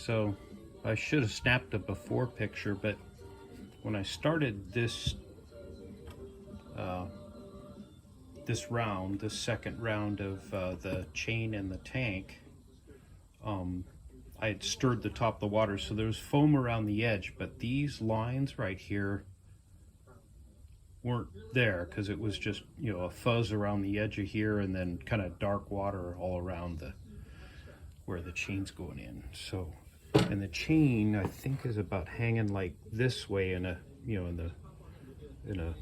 So I should have snapped a before picture, but when I started this this second round of the chain and the tank, I had stirred the top of the water, so there was foam around the edge, but these lines right here weren't there because it was just, you know, a fuzz around the edge of here and then kind of dark water all around the where the chain's going in. So, and the chain I think is about hanging like this way in a, you know, in a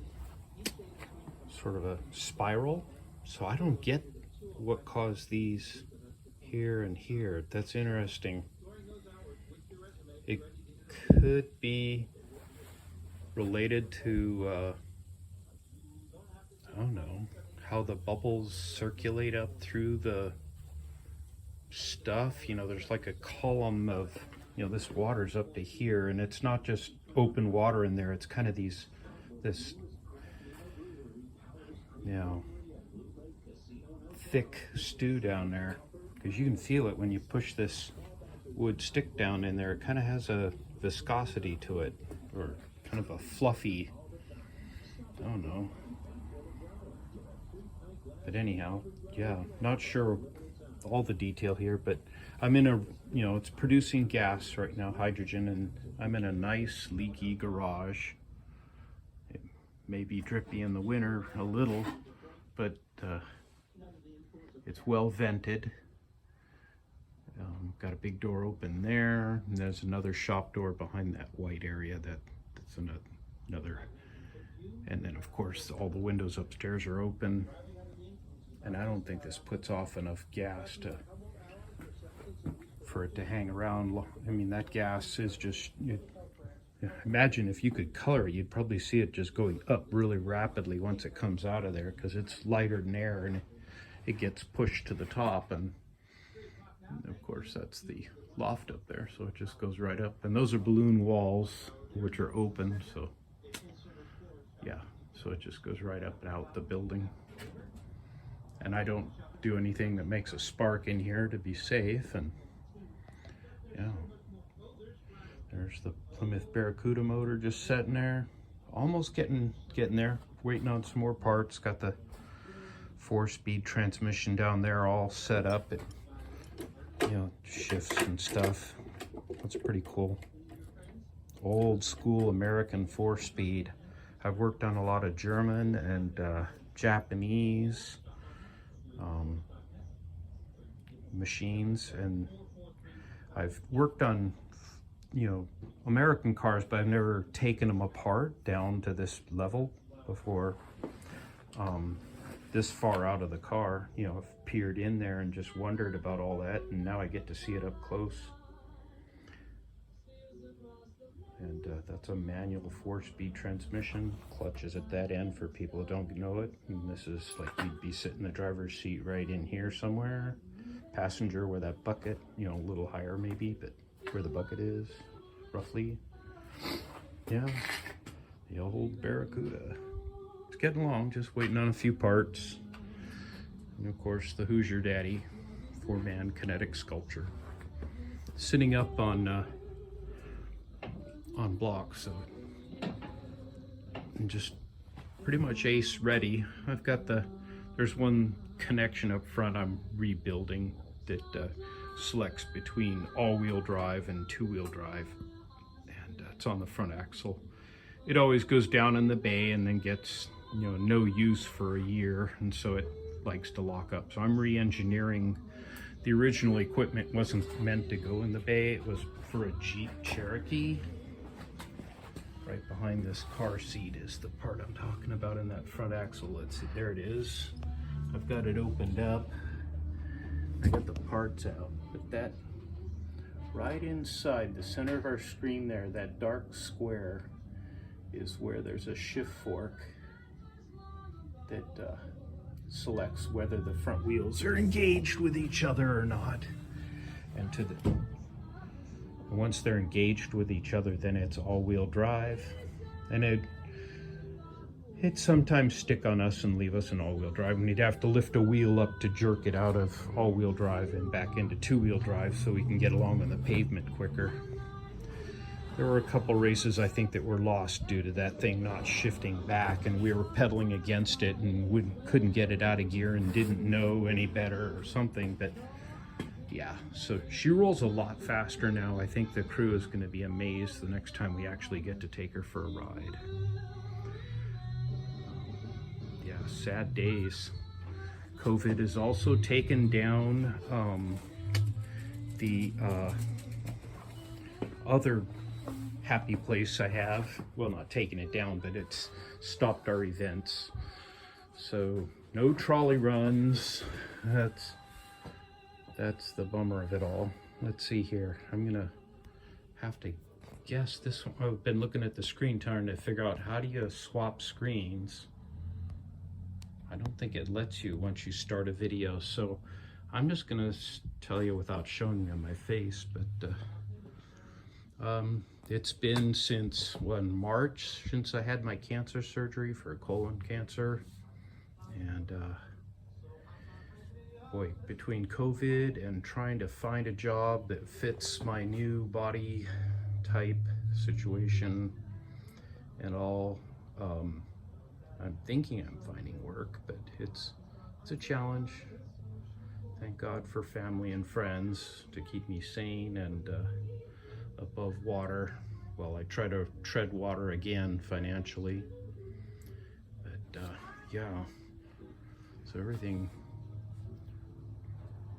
sort of a spiral. So I don't get what caused these here and here. That's interesting. It could be related to I don't know, how the bubbles circulate up through the stuff. You know, there's like a column of, you know, this water's up to here, and it's not just open water in there, it's kind of this, you know, thick stew down there, because you can feel it when you push this wood stick down in there. It kind of has a viscosity to it, or kind of a fluffy, I don't know. But anyhow, yeah, not sure all the detail here, but I'm in a, you know, it's producing gas right now, hydrogen, and I'm in a nice leaky garage. It may be drippy in the winter a little, but it's well vented. Got a big door open there, and there's another shop door behind that white area that's another. And then of course all the windows upstairs are open. And I don't think this puts off enough gas for it to hang around. I mean, that gas is just, imagine if you could color it, you'd probably see it just going up really rapidly once it comes out of there, because it's lighter than air and it gets pushed to the top. And of course, that's the loft up there, so it just goes right up. And those are balloon walls, which are open, so yeah, so it just goes right up and out the building. And I don't do anything that makes a spark in here to be safe. And yeah, there's the Plymouth Barracuda motor just sitting there, almost getting there, waiting on some more parts. Got the 4-speed transmission down there all set up. It, you know, shifts and stuff. That's pretty cool. Old school American 4-speed. I've worked on a lot of German and Japanese machines, and I've worked on, you know, American cars, but I've never taken them apart down to this level before. This far out of the car, you know, I've peered in there and just wondered about all that, and now I get to see it up close. And that's a manual 4-speed transmission. Clutch is at that end for people who don't know it. And this is like, you'd be sitting in the driver's seat right in here somewhere. Passenger where that bucket, you know, a little higher maybe, but where the bucket is, roughly. Yeah, the old Barracuda. It's getting along, just waiting on a few parts. And of course, the Hoosier Daddy 4-man kinetic sculpture. Sitting up on blocks, so I'm just pretty much ace ready. I've got there's one connection up front I'm rebuilding that selects between all-wheel drive and 2-wheel drive, and it's on the front axle. It always goes down in the bay and then gets, you know, no use for a year, and so it likes to lock up. So I'm re-engineering. The original equipment wasn't meant to go in the bay. It was for a Jeep Cherokee. Right behind this car seat is the part I'm talking about in that front axle. Let's see, there it is. I've got it opened up. I got the parts out, but that right inside the center of our screen there, that dark square, is where there's a shift fork that selects whether the front wheels are engaged with each other or not. And once they're engaged with each other, then it's all-wheel drive. And It sometimes stick on us and leave us in all-wheel drive. We'd have to lift a wheel up to jerk it out of all-wheel drive and back into two-wheel drive so we can get along on the pavement quicker. There were a couple races I think that were lost due to that thing not shifting back, and we were pedaling against it and couldn't get it out of gear and didn't know any better or something. But yeah, so she rolls a lot faster now. I think the crew is going to be amazed the next time we actually get to take her for a ride. Yeah, sad days. COVID has also taken down the other happy place I have. Well, not taking it down, but it's stopped our events. So no trolley runs. That's the bummer of it all. Let's see here. I'm gonna have to guess this one. I've been looking at the screen trying to figure out how do you swap screens. I don't think it lets you once you start a video, so I'm just gonna tell you without showing you my face, but it's been since March since I had my cancer surgery for colon cancer, and boy, between COVID and trying to find a job that fits my new body type situation and all, I'm thinking I'm finding work, but it's a challenge. Thank God for family and friends to keep me sane and above water while I try to tread water again financially. But yeah, so everything,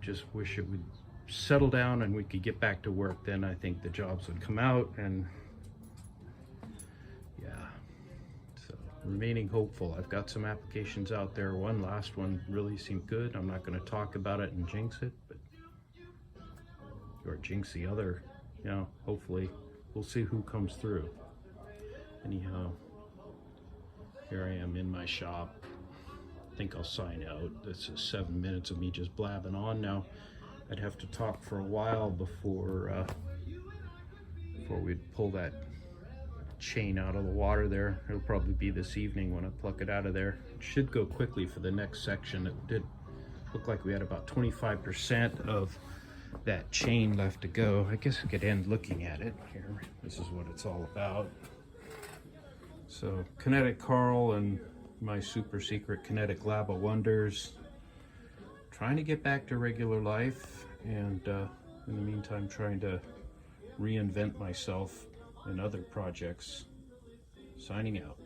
just wish it would settle down and we could get back to work. Then I think the jobs would come out, and yeah, so remaining hopeful. I've got some applications out there. One last one really seemed good. I'm not going to talk about it and jinx it, but or jinx the other. You know, hopefully we'll see who comes through. Anyhow, here I am in my shop. I think I'll sign out. This is 7 minutes of me just blabbing on now. I'd have to talk for a while before we'd pull that chain out of the water there. It'll probably be this evening when I pluck it out of there. It should go quickly for the next section. It did look like we had about 25% of that chain left to go. I guess I could end looking at it here. This is what it's all about. So Kinetic Carl and my super secret Kinetic Lab of Wonders, trying to get back to regular life, and in the meantime trying to reinvent myself in other projects. Signing out.